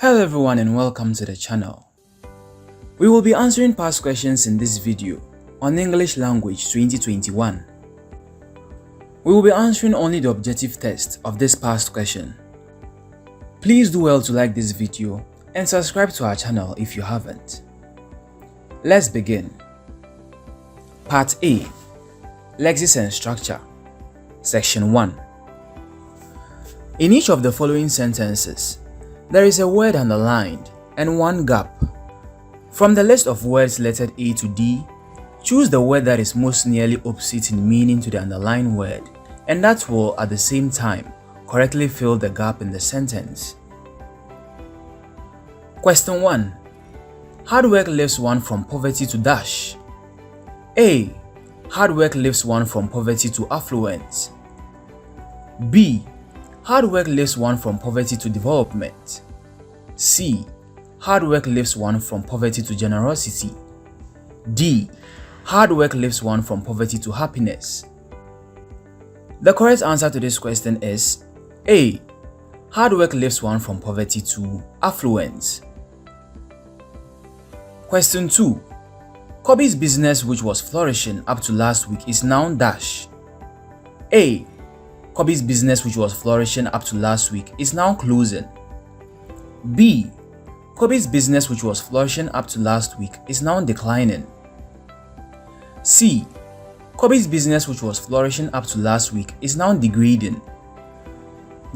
Hello everyone and welcome to the channel. We will be answering past questions in this video on English Language 2021. We will be answering only the objective test of this past question. Please do well to like this video and subscribe to our channel if you haven't. Let's begin. Part A. Lexis and Structure. Section 1. In each of the following sentences, there is a word underlined and one gap. From the list of words lettered A to D, choose the word that is most nearly opposite in meaning to the underlined word and that will, at the same time, correctly fill the gap in the sentence. Question 1. Hard work lifts one from poverty to dash. A. Hard work lifts one from poverty to affluence. B. Hard work lifts one from poverty to development. C. Hard work lifts one from poverty to generosity. D. Hard work lifts one from poverty to happiness. The correct answer to this question is A. Hard work lifts one from poverty to affluence. Question 2. Kobe's business, which was flourishing up to last week, is now dash. A. Kobe's business, which was flourishing up to last week, is now closing. B. Kobe's business, which was flourishing up to last week, is now declining. C. Kobe's business, which was flourishing up to last week, is now degrading.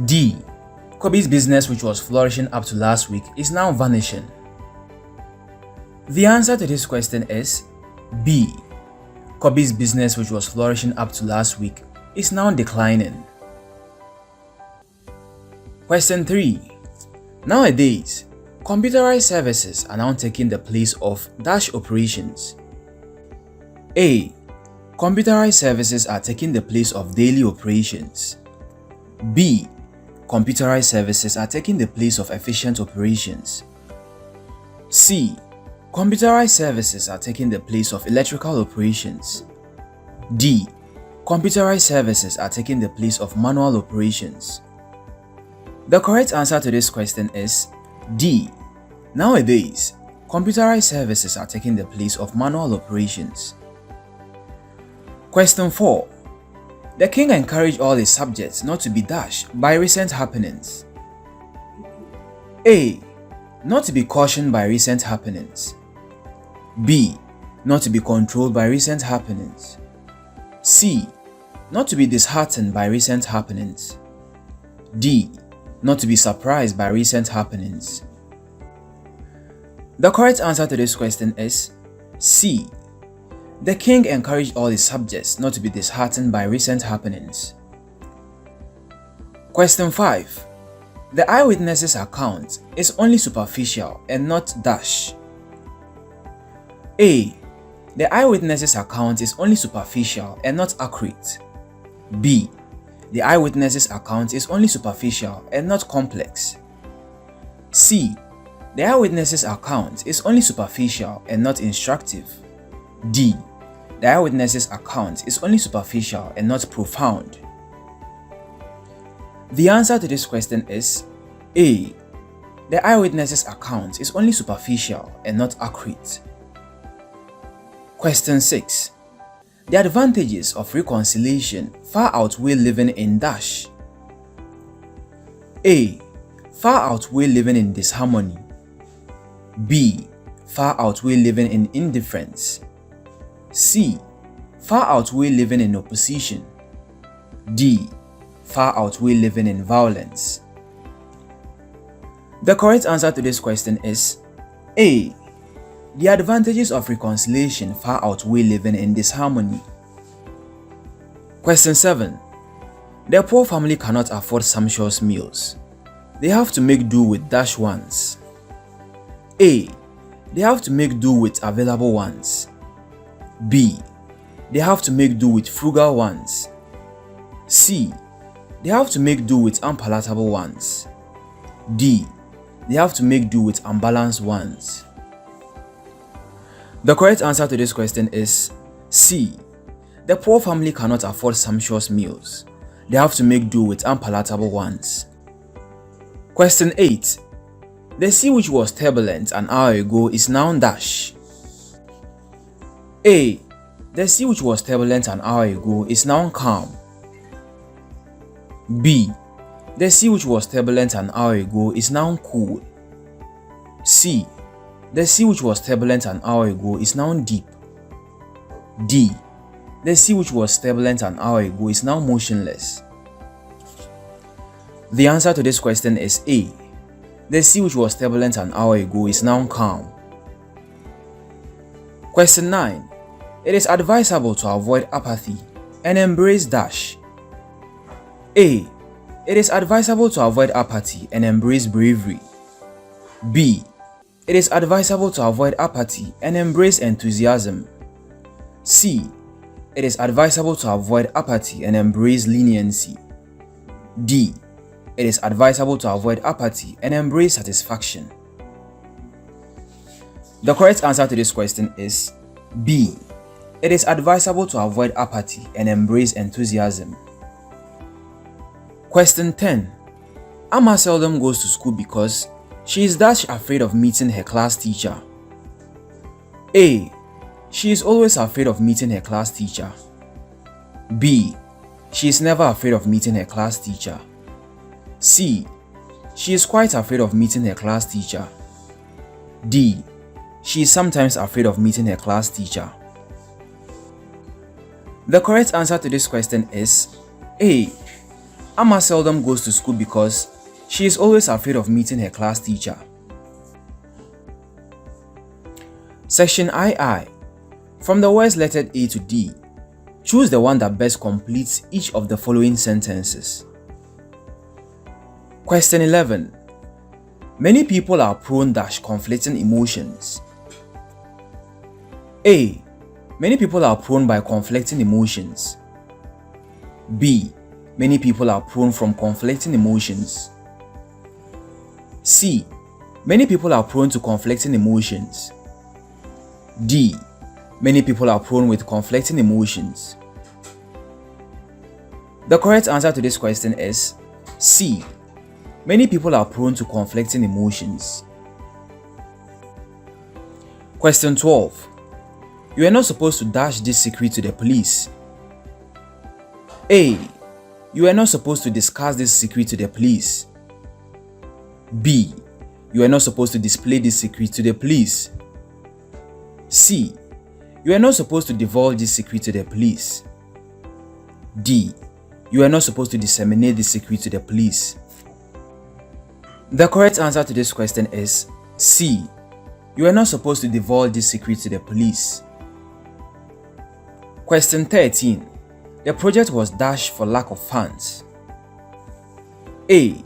D. Kobe's business, which was flourishing up to last week, is now vanishing. The answer to this question is B. Kobe's business, which was flourishing up to last week, is now declining. Question 3. Nowadays, computerized services are now taking the place of dash operations. A. Computerized services are taking the place of daily operations. B. Computerized services are taking the place of efficient operations. C. Computerized services are taking the place of electrical operations. D. Computerized services are taking the place of manual operations. The correct answer to this question is D. Nowadays, computerized services are taking the place of manual operations. Question 4. The king encouraged all his subjects not to be dashed by recent happenings. A. Not to be cautioned by recent happenings. B. Not to be controlled by recent happenings. C. Not to be disheartened by recent happenings. D. Not to be surprised by recent happenings. The correct answer to this question is C. The king encouraged all his subjects not to be disheartened by recent happenings. Question 5. The eyewitness's account is only superficial and not dash. A. The eyewitness's account is only superficial and not accurate. B. The eyewitness's account is only superficial and not complex. C. The eyewitness's account is only superficial and not instructive. D. The eyewitness's account is only superficial and not profound. The answer to this question is A. The eyewitness's account is only superficial and not accurate. Question 6. The advantages of reconciliation far outweigh living in dash. A. Far outweigh living in disharmony. B. Far outweigh living in indifference. C. Far outweigh living in opposition. D. Far outweigh living in violence. The correct answer to this question is A. The advantages of reconciliation far outweigh living in disharmony. Question 7. The poor family cannot afford sumptuous meals. They have to make do with dash ones. A. They have to make do with available ones. B. They have to make do with frugal ones. C. They have to make do with unpalatable ones. D. They have to make do with unbalanced ones. The correct answer to this question is C. The poor family cannot afford sumptuous meals. They have to make do with unpalatable ones. Question 8. The sea which was turbulent an hour ago is now dash. A. The sea which was turbulent an hour ago is now calm. B. The sea which was turbulent an hour ago is now cool. C. The sea which was turbulent an hour ago is now deep. D. The sea which was turbulent an hour ago is now motionless. The answer to this question is A. The sea which was turbulent an hour ago is now calm. Question 9. It is advisable to avoid apathy and embrace dash. A. It is advisable to avoid apathy and embrace bravery. B. It is advisable to avoid apathy and embrace enthusiasm. C. It is advisable to avoid apathy and embrace leniency. D. It is advisable to avoid apathy and embrace satisfaction. The correct answer to this question is B. It is advisable to avoid apathy and embrace enthusiasm. Question 10. Amma seldom goes to school because she is dash afraid of meeting her class teacher. A. She is always afraid of meeting her class teacher. B. She is never afraid of meeting her class teacher. C. She is quite afraid of meeting her class teacher. D. She is sometimes afraid of meeting her class teacher. The correct answer to this question is A. Amma seldom goes to school because she is always afraid of meeting her class teacher. Section II. From the words lettered A to D, choose the one that best completes each of the following sentences. Question 11. Many people are prone dash conflicting emotions. A. Many people are prone by conflicting emotions. B. Many people are prone from conflicting emotions. C. Many people are prone to conflicting emotions. D. Many people are prone with conflicting emotions. The correct answer to this question is C. Many people are prone to conflicting emotions. Question 12. You are not supposed to dash this secret to the police. A. You are not supposed to discuss this secret to the police. B. You are not supposed to display this secret to the police. C. You are not supposed to divulge this secret to the police. D. You are not supposed to disseminate this secret to the police. The correct answer to this question is C. You are not supposed to divulge this secret to the police. Question 13. The project was dashed for lack of funds. A.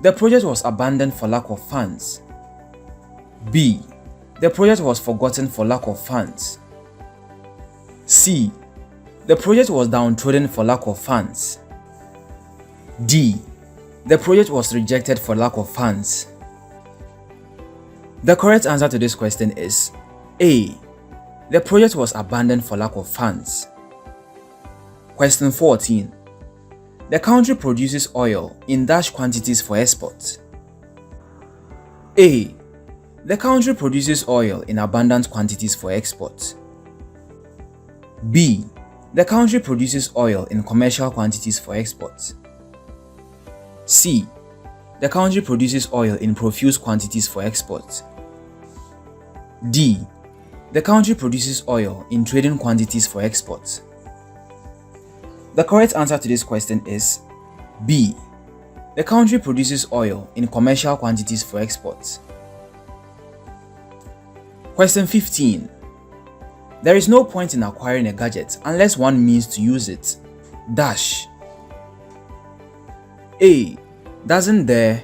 The project was abandoned for lack of funds. B. The project was forgotten for lack of funds. C. The project was downtrodden for lack of funds. D. The project was rejected for lack of funds. The correct answer to this question is A. The project was abandoned for lack of funds. Question 14. The country produces oil in dash quantities for export. A. The country produces oil in abundant quantities for export. B. The country produces oil in commercial quantities for export. C. The country produces oil in profuse quantities for export. D. The country produces oil in trading quantities for export. The correct answer to this question is B. The country produces oil in commercial quantities for export. Question 15. There is no point in acquiring a gadget unless one means to use it. Dash. A. Doesn't there.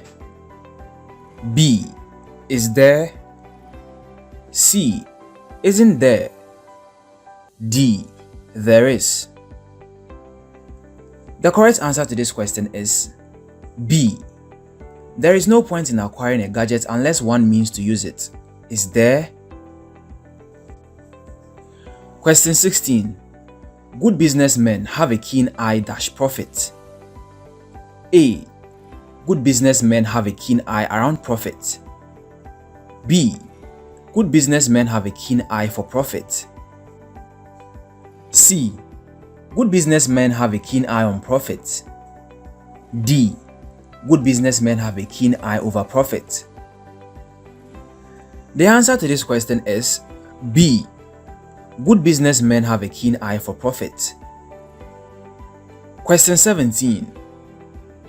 B. Is there. C. Isn't there. D. There is. The correct answer to this question is B. There is no point in acquiring a gadget unless one means to use it. Is there? Question 16. Good businessmen have a keen eye dash profit. A. Good businessmen have a keen eye around profit. B. Good businessmen have a keen eye for profit. C. Good businessmen have a keen eye on profit. D. Good businessmen have a keen eye over profit. The answer to this question is B. Good businessmen have a keen eye for profit. Question 17.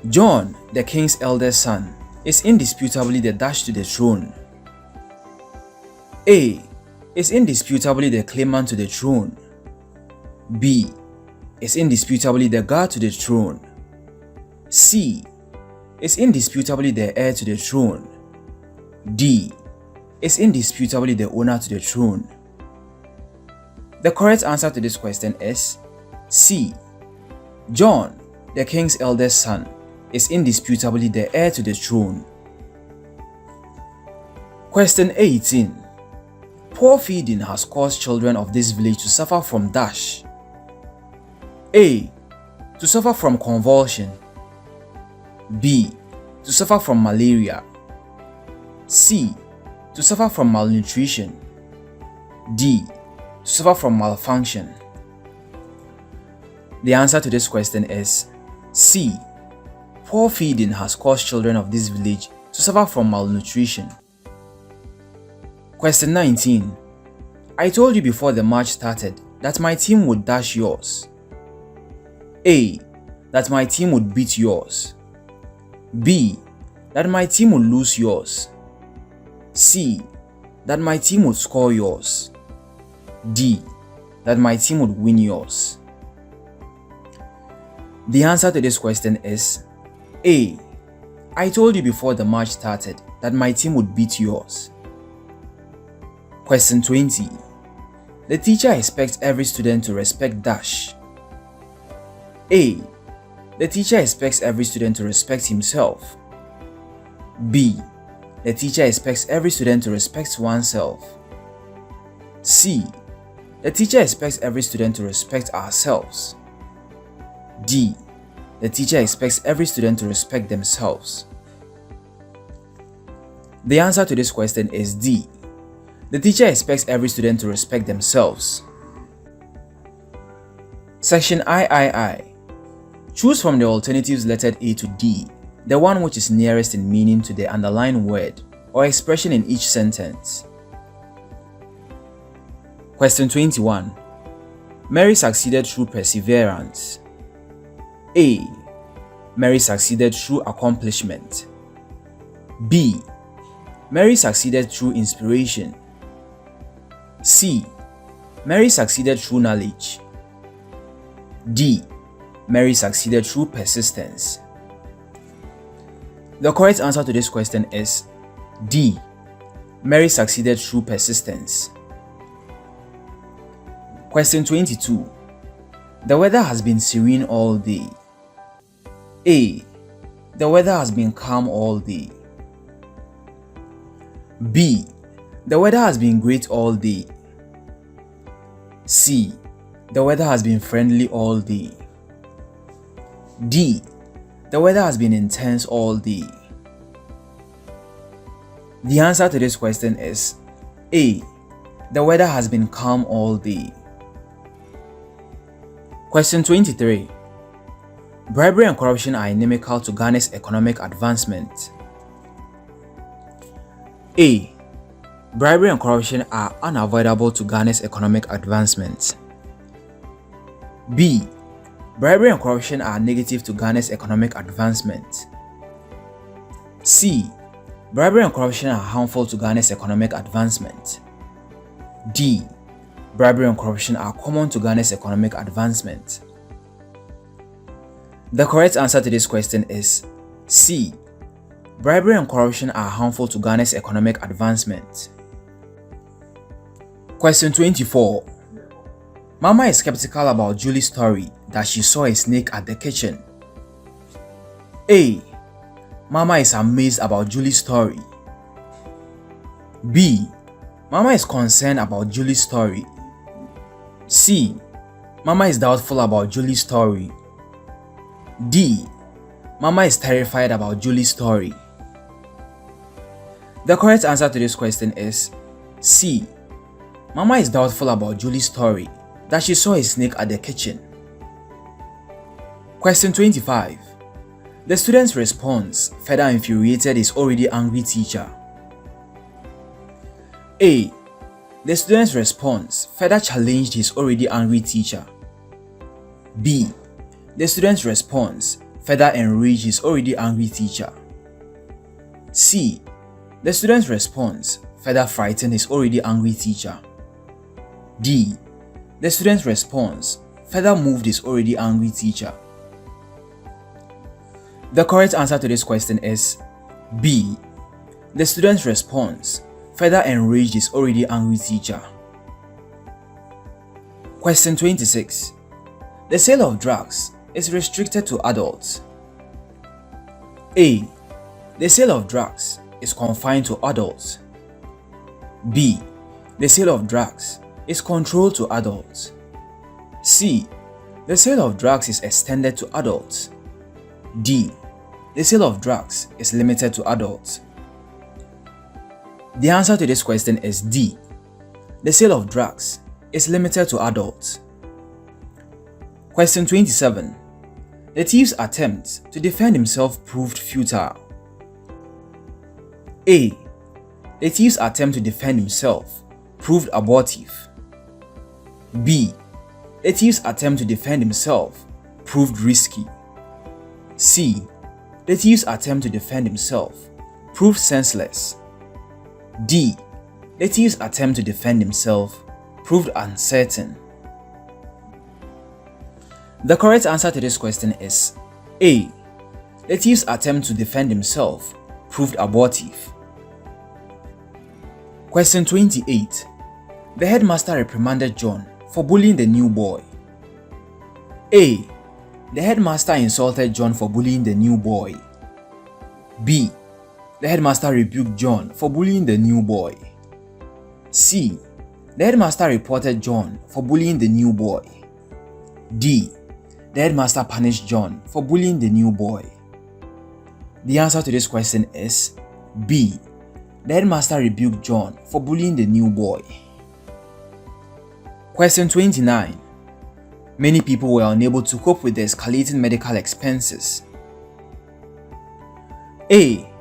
John, the king's eldest son, is indisputably the dash to the throne. A. Is indisputably the claimant to the throne. B. Is indisputably the guard to the throne. C. Is indisputably the heir to the throne. D. Is indisputably the owner to the throne. The correct answer to this question is C. John, the king's eldest son, is indisputably the heir to the throne. Question 18. Poor feeding has caused children of this village to suffer from dash. A. To suffer from convulsion. B. To suffer from malaria. C. To suffer from malnutrition. D. To suffer from malfunction. The answer to this question is C. Poor feeding has caused children of this village to suffer from malnutrition. Question 19. I told you before the match started that my team would dash yours. A. That my team would beat yours. B. That my team would lose yours. C. That my team would score yours. D. That my team would win yours. The answer to this question is A. I told you before the match started that my team would beat yours. Question 20. The teacher expects every student to respect dash. A. The teacher expects every student to respect himself. B. The teacher expects every student to respect oneself. C. The teacher expects every student to respect ourselves. D. The teacher expects every student to respect themselves. The answer to this question is D. The teacher expects every student to respect themselves. Section III. Choose from the alternatives lettered A to D, the one which is nearest in meaning to the underlying word or expression in each sentence. Question 21. Mary succeeded through perseverance. A. Mary succeeded through accomplishment. B. Mary succeeded through inspiration. C. Mary succeeded through knowledge. D. Mary succeeded through persistence. The correct answer to this question is D. Mary succeeded through persistence. Question 22. The weather has been serene all day. A. The weather has been calm all day. B. The weather has been great all day. C. The weather has been friendly all day. D. The weather has been intense all day. The answer to this question is A. The weather has been calm all day. Question 23. Bribery and corruption are inimical to Ghana's economic advancement. A. Bribery and corruption are unavoidable to Ghana's economic advancement. B. Bribery and corruption are negative to Ghana's economic advancement. C. Bribery and corruption are harmful to Ghana's economic advancement. D. Bribery and corruption are common to Ghana's economic advancement. The correct answer to this question is C. Bribery and corruption are harmful to Ghana's economic advancement. Question 24. Mama is skeptical about Julie's story that she saw a snake at the kitchen. A. Mama is amazed about Julie's story. B. Mama is concerned about Julie's story. C. Mama is doubtful about Julie's story. D. Mama is terrified about Julie's story. The correct answer to this question is C. Mama is doubtful about Julie's story that she saw a snake at the kitchen. Question 25. The student's response further infuriated his already angry teacher. A. The student's response further challenged his already angry teacher. B. The student's response further enraged his already angry teacher. C. The student's response further frightened his already angry teacher. D. The student's response further moved his already angry teacher. The correct answer to this question is B. The student's response further enraged his already angry teacher. Question 26. The sale of drugs is restricted to adults. A. The sale of drugs is confined to adults. B. The sale of drugs is controlled to adults. C. The sale of drugs is extended to adults. D. The sale of drugs is limited to adults. The answer to this question is D. The sale of drugs is limited to adults. Question 27. The thief's attempt to defend himself proved futile. A. The thief's attempt to defend himself proved abortive. B. The thief's attempt to defend himself proved risky. C. The thief's attempt to defend himself proved senseless. D. The thief's attempt to defend himself proved uncertain. The correct answer to this question is A. The thief's attempt to defend himself proved abortive. Question 28. The headmaster reprimanded John for bullying the new boy. A. The headmaster insulted John for bullying the new boy. B. The headmaster rebuked John for bullying the new boy. C. The headmaster reported John for bullying the new boy. D. The headmaster punished John for bullying the new boy. The answer to this question is B. The headmaster rebuked John for bullying the new boy. Question 29. Many people were unable to cope with the escalating medical expenses. A.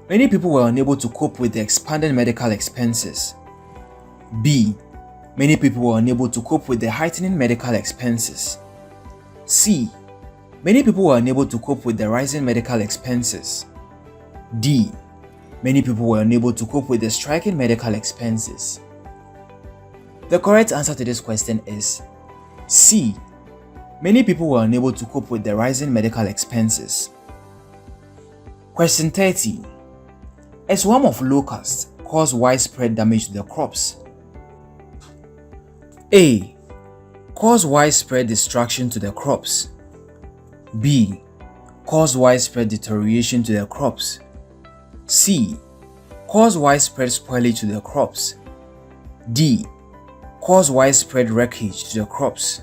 Many people were unable to cope with the expanded medical expenses. B. Many people were unable to cope with the heightening medical expenses. C. Many people were unable to cope with the rising medical expenses. D. Many people were unable to cope with the striking medical expenses. The correct answer to this question is C. Many people were unable to cope with the rising medical expenses. Question 30. A swarm of locusts caused widespread damage to the crops. A. Caused widespread destruction to the crops. B. Caused widespread deterioration to the crops. C. Caused widespread spoilage to the crops. D. Caused widespread wreckage to the crops.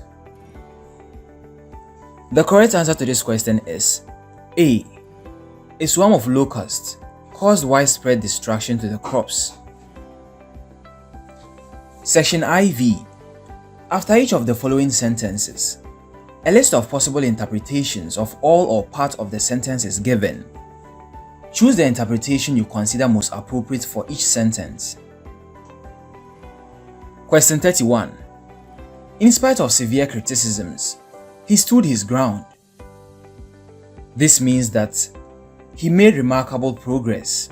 The correct answer to this question is A. A swarm of locusts caused widespread destruction to the crops. Section IV. After each of the following sentences, a list of possible interpretations of all or part of the sentence is given. Choose the interpretation you consider most appropriate for each sentence. Question 31. In spite of severe criticisms, he stood his ground. This means that he made remarkable progress.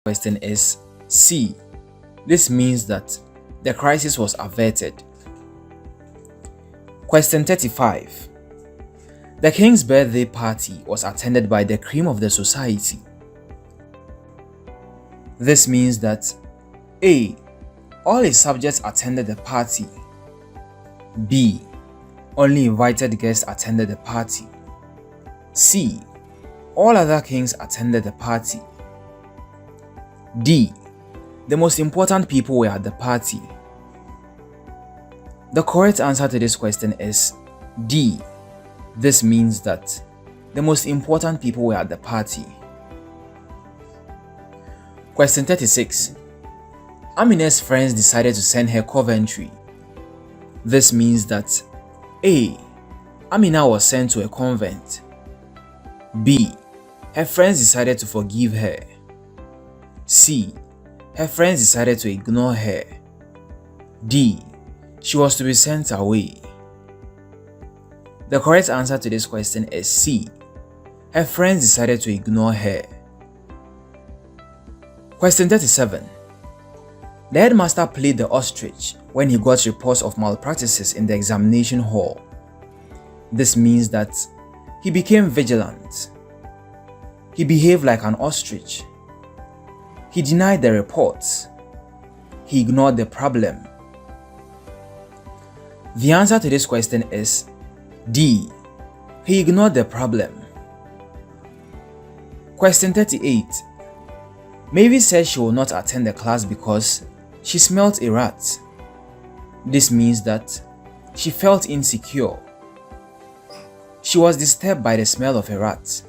question is C. This means that the crisis was averted. Question 35. The king's birthday party was attended by the cream of the society. This means that A. All his subjects attended the party. B. Only invited guests attended the party. C. All other kings attended the party. D. The most important people were at the party. The correct answer to this question is D. This means that the most important people were at the party. Question 36. Amina's friends decided to send her Coventry. This means that A. Amina was sent to a convent. B. Her friends decided to forgive her. C. Her friends decided to ignore her. D. She was to be sent away. The correct answer to this question is C. Her friends decided to ignore her. Question 37. The headmaster played the ostrich when he got reports of malpractices in the examination hall. This means that he became vigilant. He behaved like an ostrich. He denied the reports. He ignored the problem. The answer to this question is D. He ignored the problem. Question 38. Mavis said she will not attend the class because she smelt a rat. This means that she felt insecure. She was disturbed by the smell of a rat.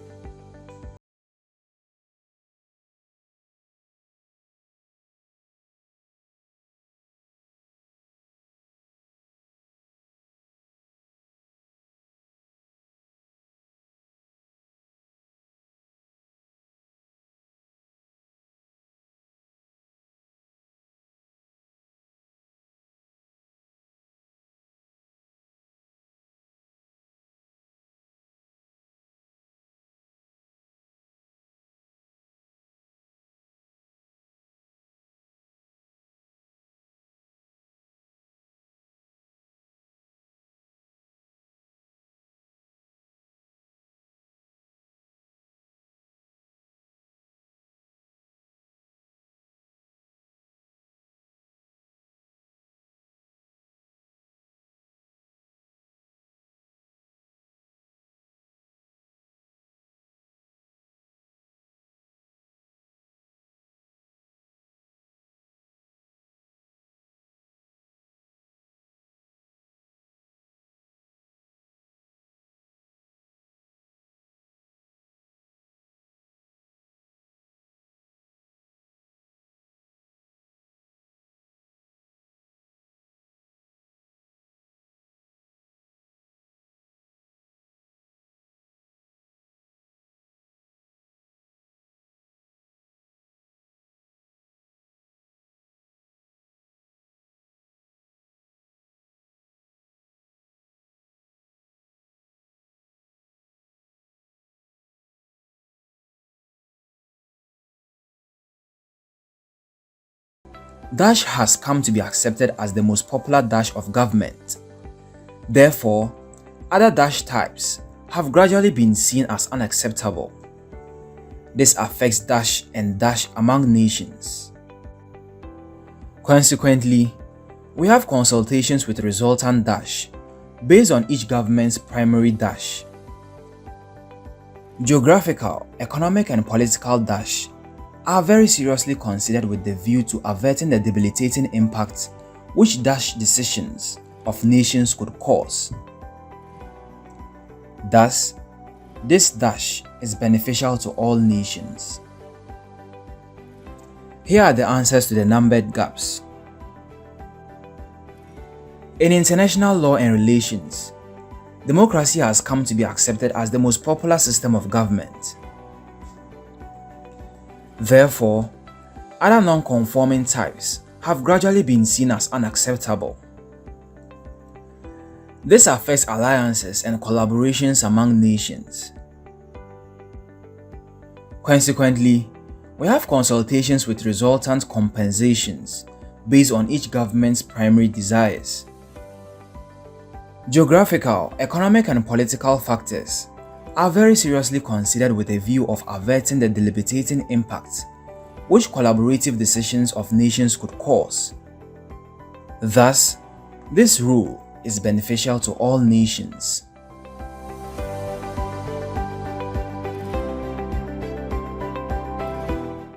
Dash has come to be accepted as the most popular dash of government. Therefore, other dash types have gradually been seen as unacceptable. This affects dash and dash among nations. Consequently, we have consultations with resultant dash based on each government's primary dash. Geographical, economic and political dash are very seriously considered with the view to averting the debilitating impact which dash decisions of nations could cause. Thus, this dash is beneficial to all nations. Here are the answers to the numbered gaps. In international law and relations, democracy has come to be accepted as the most popular system of government. Therefore, other non-conforming types have gradually been seen as unacceptable. This affects alliances and collaborations among nations. Consequently, We have consultations with resultant compensations based on each government's primary desires. Geographical, economic, and political factors are very seriously considered with a view of averting the debilitating impact which collaborative decisions of nations could cause. Thus, this rule is beneficial to all nations.